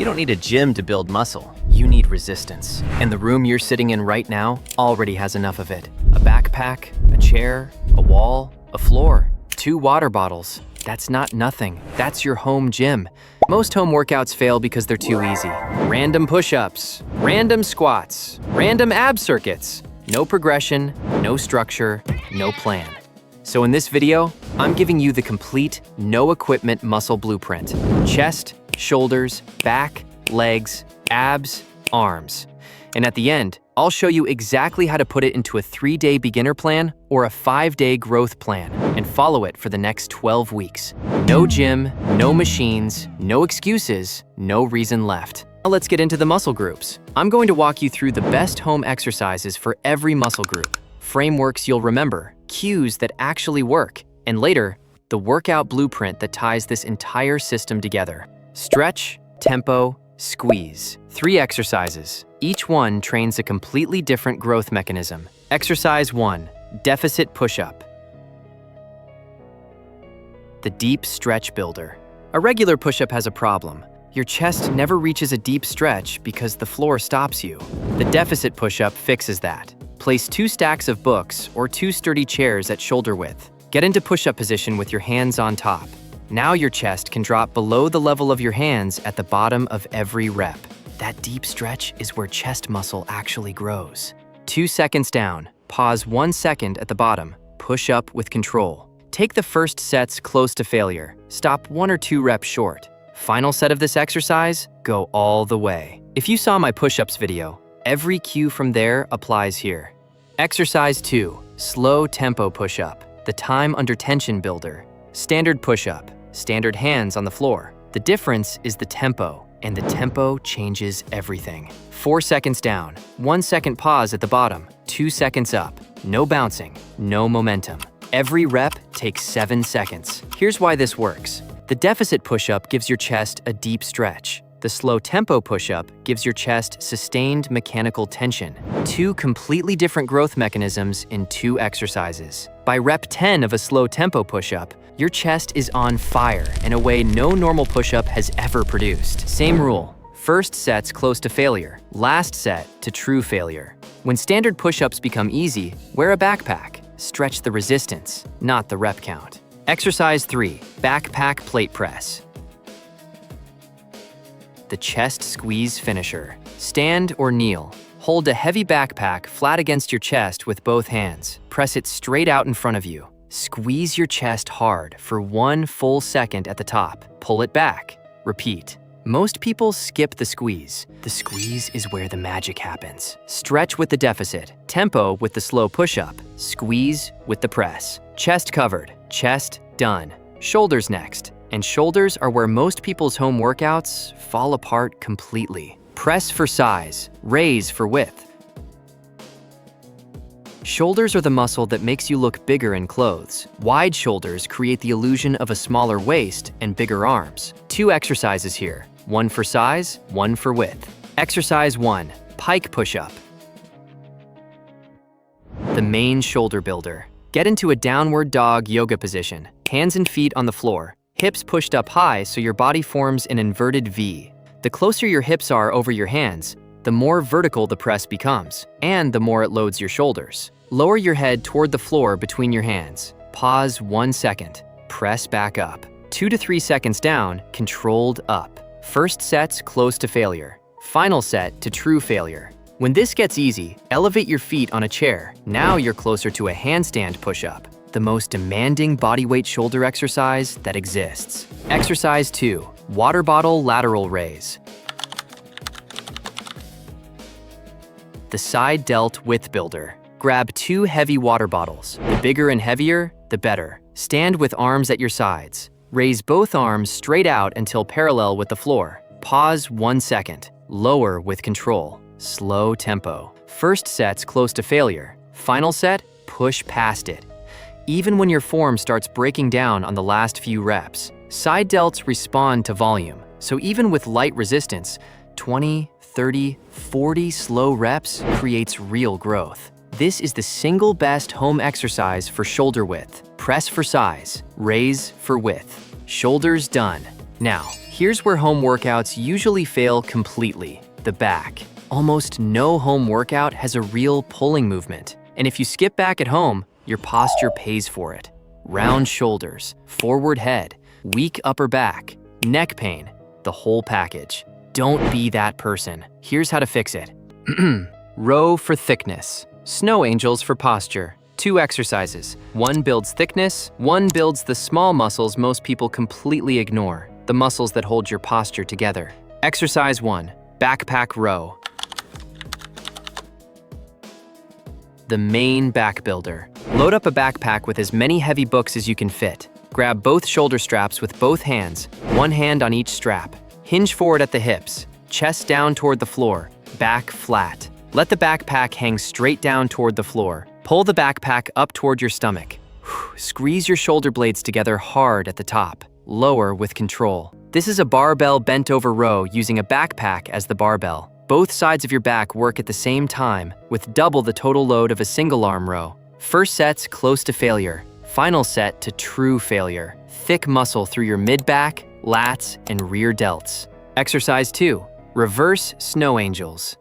You don't need a gym to build muscle. You need resistance. And the room you're sitting in right now already has enough of it. A backpack, a chair, a wall, a floor, 2 water bottles. That's not nothing. That's your home gym. Most home workouts fail because they're too easy. Random push-ups, random squats, random ab circuits. No progression, no structure, no plan. So in this video, I'm giving you the complete, no-equipment muscle blueprint. Chest, shoulders, back, legs, abs, arms. And at the end, I'll show you exactly how to put it into a 3-day beginner plan or a 5-day growth plan and follow it for the next 12 weeks. No gym, no machines, no excuses, no reason left. Now let's get into the muscle groups. I'm going to walk you through the best home exercises for every muscle group, frameworks you'll remember, cues that actually work, and later, the workout blueprint that ties this entire system together. Stretch, tempo, squeeze. 3 exercises. Each one trains a completely different growth mechanism. Exercise 1, deficit push-up. The deep stretch builder. A regular push-up has a problem. Your chest never reaches a deep stretch because the floor stops you. The deficit push-up fixes that. Place 2 stacks of books or 2 sturdy chairs at shoulder width. Get into push-up position with your hands on top. Now your chest can drop below the level of your hands at the bottom of every rep. That deep stretch is where chest muscle actually grows. 2 seconds down, pause 1 second at the bottom, push up with control. Take the first sets close to failure, stop 1 or 2 reps short. Final set of this exercise, go all the way. If you saw my push-ups video, every cue from there applies here. Exercise 2, slow tempo push-up, the time under tension builder. Standard push-up, standard hands on the floor. The difference is the tempo, and the tempo changes everything. 4 seconds down, 1 second pause at the bottom, 2 seconds up. No bouncing, no momentum. Every rep takes 7 seconds. Here's why this works. The deficit push-up gives your chest a deep stretch. The slow tempo push-up gives your chest sustained mechanical tension. 2 completely different growth mechanisms in 2 exercises. By rep 10 of a slow tempo push-up, your chest is on fire in a way no normal push-up has ever produced. Same rule. First set's close to failure, last set to true failure. When standard push-ups become easy, wear a backpack. Stretch the resistance, not the rep count. Exercise 3, backpack plate press. The chest squeeze finisher. Stand or kneel. Hold a heavy backpack flat against your chest with both hands. Press it straight out in front of you. Squeeze your chest hard for 1 full second at the top. Pull it back. Repeat. Most people skip the squeeze. The squeeze is where the magic happens. Stretch with the deficit, tempo with the slow push-up, squeeze with the press. Chest covered, chest done. Shoulders next. And shoulders are where most people's home workouts fall apart completely. Press for size, raise for width. Shoulders are the muscle that makes you look bigger in clothes. Wide shoulders create the illusion of a smaller waist and bigger arms. 2 exercises here, 1 for size, 1 for width. Exercise 1, pike push-up. The main shoulder builder. Get into a downward dog yoga position, hands and feet on the floor, hips pushed up high so your body forms an inverted V. The closer your hips are over your hands, the more vertical the press becomes, and the more it loads your shoulders. Lower your head toward the floor between your hands. Pause 1 second. Press back up. 2 to 3 seconds down, controlled up. First set's close to failure. Final set to true failure. When this gets easy, elevate your feet on a chair. Now you're closer to a handstand push-up, the most demanding bodyweight shoulder exercise that exists. Exercise 2, water bottle lateral raise. The side delt width builder. Grab 2 heavy water bottles. The bigger and heavier, the better. Stand with arms at your sides. Raise both arms straight out until parallel with the floor. Pause 1 second. Lower with control. Slow tempo. First set's close to failure. Final set, push past it. Even when your form starts breaking down on the last few reps, side delts respond to volume. So even with light resistance, 20, 30, 40 slow reps creates real growth. This is the single best home exercise for shoulder width. Press for size, raise for width. Shoulders done. Now, Here's where home workouts usually fail completely: the back. Almost no home workout has a real pulling movement. And if you skip back at home, your posture pays for it. Round shoulders, forward head, weak upper back, neck pain, the whole package. Don't be that person. Here's how to fix it. Row for thickness. Snow angels for posture. 2 exercises. One builds thickness, one builds the small muscles most people completely ignore, the muscles that hold your posture together. Exercise 1, backpack row. The main back builder. Load up a backpack with as many heavy books as you can fit. Grab both shoulder straps with both hands, one hand on each strap. Hinge forward at the hips, chest down toward the floor, back flat. Let the backpack hang straight down toward the floor. Pull the backpack up toward your stomach. Squeeze your shoulder blades together hard at the top. Lower with control. This is a barbell bent over row using a backpack as the barbell. Both sides of your back work at the same time with double the total load of a single arm row. First set's close to failure. Final set to true failure. Thick muscle through your mid-back, lats, and rear delts. Exercise 2, reverse snow angels.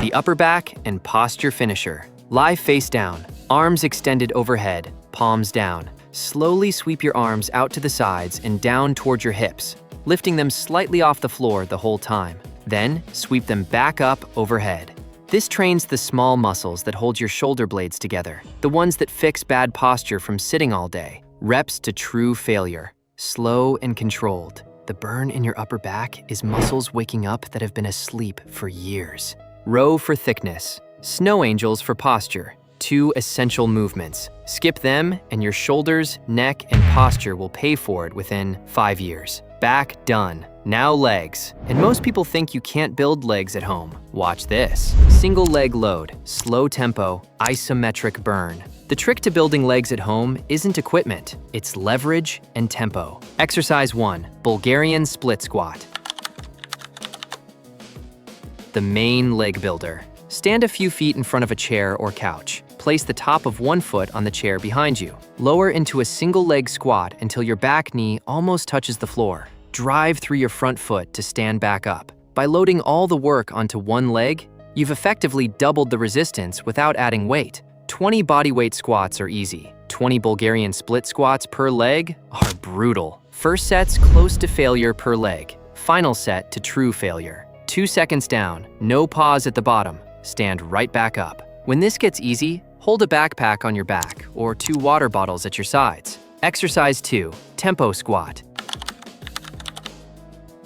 The upper back and posture finisher. Lie face down, arms extended overhead, palms down. Slowly sweep your arms out to the sides and down toward your hips, lifting them slightly off the floor the whole time. Then sweep them back up overhead. This trains the small muscles that hold your shoulder blades together, the ones that fix bad posture from sitting all day. Reps to true failure. Slow and controlled. The burn in your upper back is muscles waking up that have been asleep for years. Row for thickness. Snow angels for posture. 2 essential movements. Skip them and your shoulders, neck, and posture will pay for it within 5 years. Back done. Now legs. And most people think you can't build legs at home. Watch this. Single leg load, slow tempo, isometric burn. The trick to building legs at home isn't equipment, it's leverage and tempo. Exercise 1, Bulgarian split squat. The main leg builder. Stand a few feet in front of a chair or couch. Place the top of one foot on the chair behind you. Lower into a single leg squat until your back knee almost touches the floor. Drive through your front foot to stand back up. By loading all the work onto one leg, you've effectively doubled the resistance without adding weight. 20 bodyweight squats are easy. 20 Bulgarian split squats per leg are brutal. First set's close to failure per leg. Final set to true failure. 2 seconds down, no pause at the bottom. Stand right back up. When this gets easy, hold a backpack on your back or 2 water bottles at your sides. Exercise 2, tempo squat.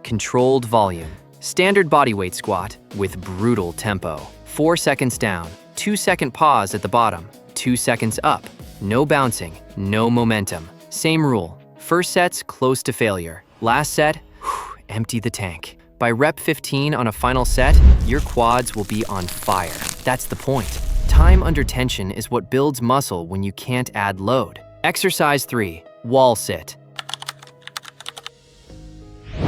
Controlled volume. Standard bodyweight squat with brutal tempo. 4 seconds down, 2-second pause at the bottom, 2 seconds up. No bouncing, no momentum. Same rule. First set's close to failure. Last set, empty the tank. By rep 15 on a final set, your quads will be on fire. That's the point. Time under tension is what builds muscle when you can't add load. Exercise 3, wall sit.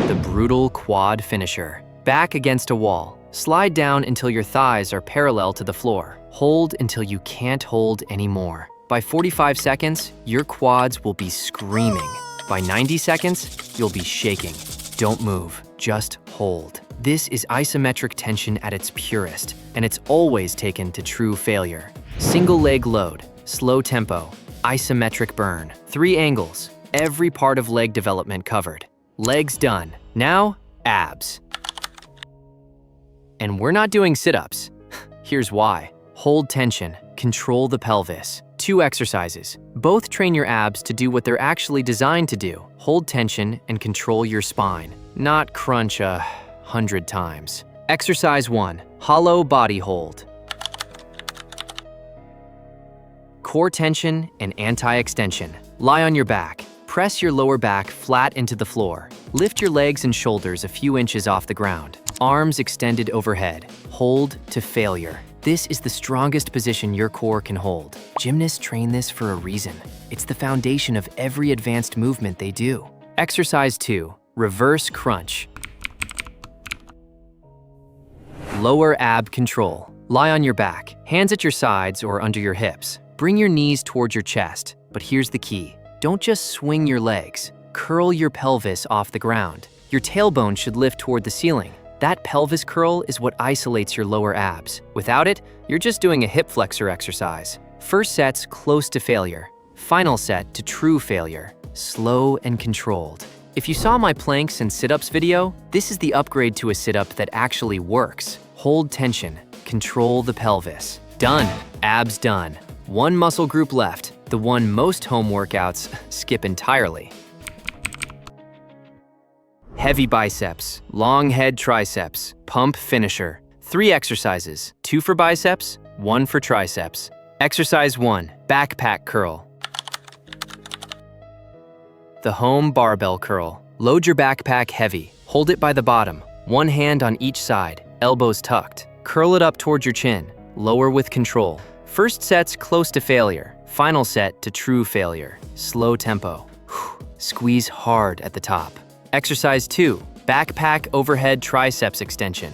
The brutal quad finisher. Back against a wall. Slide down until your thighs are parallel to the floor. Hold until you can't hold anymore. By 45 seconds, your quads will be screaming. By 90 seconds, you'll be shaking. Don't move, just hold. This is isometric tension at its purest, and it's always taken to true failure. Single leg load, slow tempo, isometric burn, 3 angles, every part of leg development covered. Legs done. Now, abs. And we're not doing sit-ups. Here's why. Hold tension, control the pelvis. 2 exercises. Both train your abs to do what they're actually designed to do. Hold tension and control your spine, not crunch 100 times. Exercise 1, hollow body hold. Core tension and anti-extension. Lie on your back. Press your lower back flat into the floor. Lift your legs and shoulders a few inches off the ground. Arms extended overhead. Hold to failure. This is the strongest position your core can hold. Gymnasts train this for a reason. It's the foundation of every advanced movement they do. Exercise 2, reverse crunch. Lower ab control. Lie on your back, hands at your sides or under your hips. Bring your knees towards your chest, but here's the key. Don't just swing your legs. Curl your pelvis off the ground. Your tailbone should lift toward the ceiling. That pelvis curl is what isolates your lower abs. Without it, you're just doing a hip flexor exercise. First set's close to failure. Final set to true failure. Slow and controlled. If you saw my planks and sit-ups video, this is the upgrade to a sit-up that actually works. Hold tension. Control the pelvis. Done. Abs done. One muscle group left, the one most home workouts skip entirely. Heavy biceps, long head triceps, pump finisher. 3 exercises, 2 for biceps, 1 for triceps. Exercise 1, backpack curl. The home barbell curl. Load your backpack heavy. Hold it by the bottom, one hand on each side, elbows tucked. Curl it up toward your chin. Lower with control. First set's close to failure. Final set to true failure. Slow tempo. Squeeze hard at the top. Exercise 2, backpack overhead triceps extension.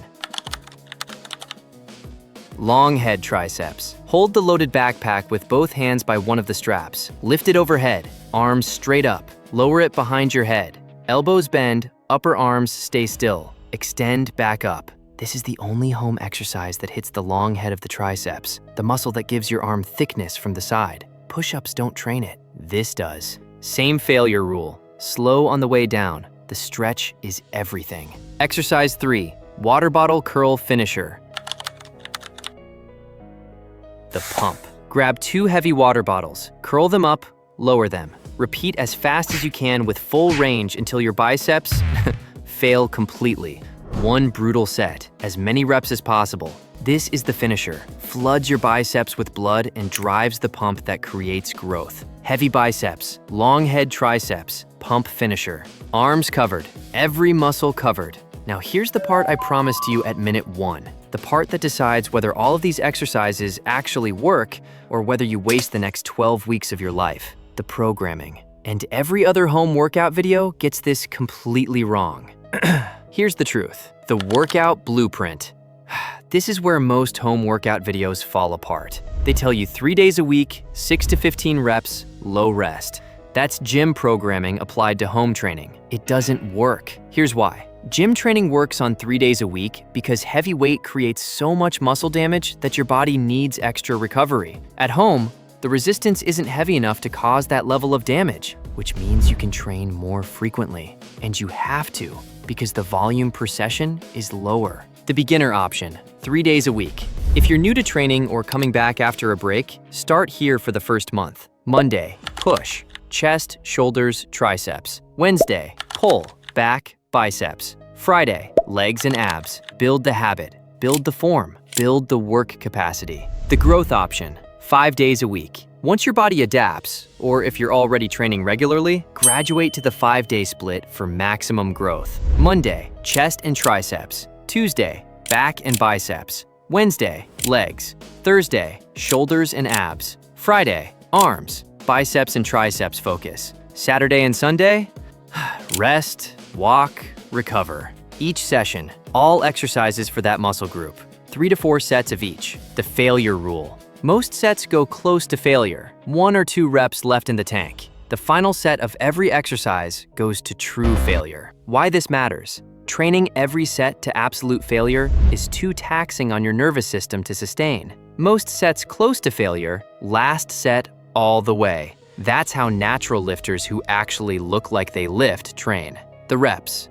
Long head triceps. Hold the loaded backpack with both hands by one of the straps. Lift it overhead, arms straight up. Lower it behind your head. Elbows bend, upper arms stay still. Extend back up. This is the only home exercise that hits the long head of the triceps, the muscle that gives your arm thickness from the side. Push-ups don't train it. This does. Same failure rule. Slow on the way down. The stretch is everything. Exercise 3, water bottle curl finisher. The pump. Grab 2 heavy water bottles, curl them up, lower them. Repeat as fast as you can with full range until your biceps fail completely. One brutal set, as many reps as possible. This is the finisher. Floods your biceps with blood and drives the pump that creates growth. Heavy biceps, long head triceps, pump finisher. Arms covered, every muscle covered. Now here's the part I promised you at minute 1. The part that decides whether all of these exercises actually work or whether you waste the next 12 weeks of your life. The programming. And every other home workout video gets this completely wrong. Here's the truth. The workout blueprint. This is where most home workout videos fall apart. They tell you 3 days a week, 6 to 15 reps, low rest. That's gym programming applied to home training. It doesn't work. Here's why. Gym training works on 3 days a week because heavy weight creates so much muscle damage that your body needs extra recovery. At home, the resistance isn't heavy enough to cause that level of damage, which means you can train more frequently. And you have to, because the volume per session is lower. The beginner option, 3 days a week. If you're new to training or coming back after a break, start here for the first month. Monday, push, chest, shoulders, triceps. Wednesday, pull, back, biceps. Friday, legs and abs. Build the habit, build the form, build the work capacity. The growth option, 5 days a week. Once your body adapts, or if you're already training regularly, graduate to the 5-day split for maximum growth. Monday, chest and triceps. Tuesday, back and biceps. Wednesday, legs. Thursday, shoulders and abs. Friday, arms, biceps and triceps focus. Saturday and Sunday, rest, walk, recover. Each session, all exercises for that muscle group. 3 to 4 sets of each. The failure rule. Most sets go close to failure, 1 or 2 reps left in the tank. The final set of every exercise goes to true failure. Why this matters? Training every set to absolute failure is too taxing on your nervous system to sustain. Most sets close to failure, last set all the way. That's how natural lifters who actually look like they lift train. The reps.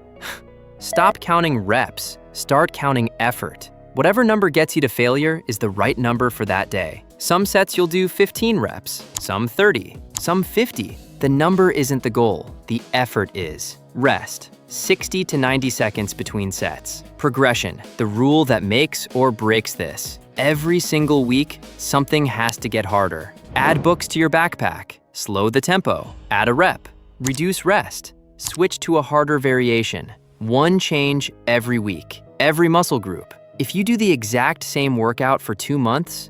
Stop counting reps, start counting effort. Whatever number gets you to failure is the right number for that day. Some sets you'll do 15 reps, some 30, some 50. The number isn't the goal, the effort is. Rest, 60 to 90 seconds between sets. Progression, the rule that makes or breaks this. Every single week, something has to get harder. Add books to your backpack, slow the tempo, add a rep, reduce rest, switch to a harder variation. One change every week, every muscle group. If you do the exact same workout for 2 months,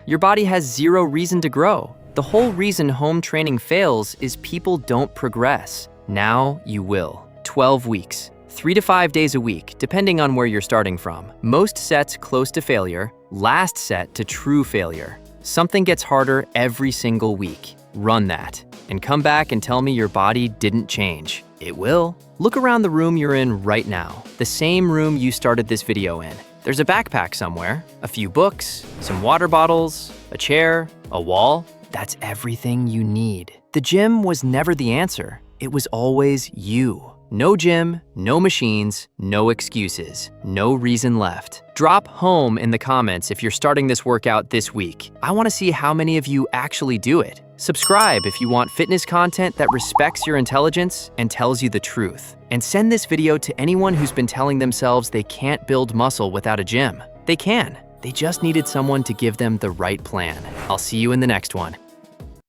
your body has 0 reason to grow. The whole reason home training fails is people don't progress. Now you will. 12 weeks, 3 to 5 days a week, depending on where you're starting from. Most sets close to failure, last set to true failure. Something gets harder every single week. Run that. and come back and tell me your body didn't change. It will. Look around the room you're in right now, the same room you started this video in. There's a backpack somewhere, a few books, some water bottles, a chair, a wall. That's everything you need. The gym was never the answer. It was always you. No gym, no machines, no excuses, no reason left. Drop home in the comments if you're starting this workout this week. I want to see how many of you actually do it. Subscribe if you want fitness content that respects your intelligence and tells you the truth. And send this video to anyone who's been telling themselves they can't build muscle without a gym. They can. They just needed someone to give them the right plan. I'll see you in the next one.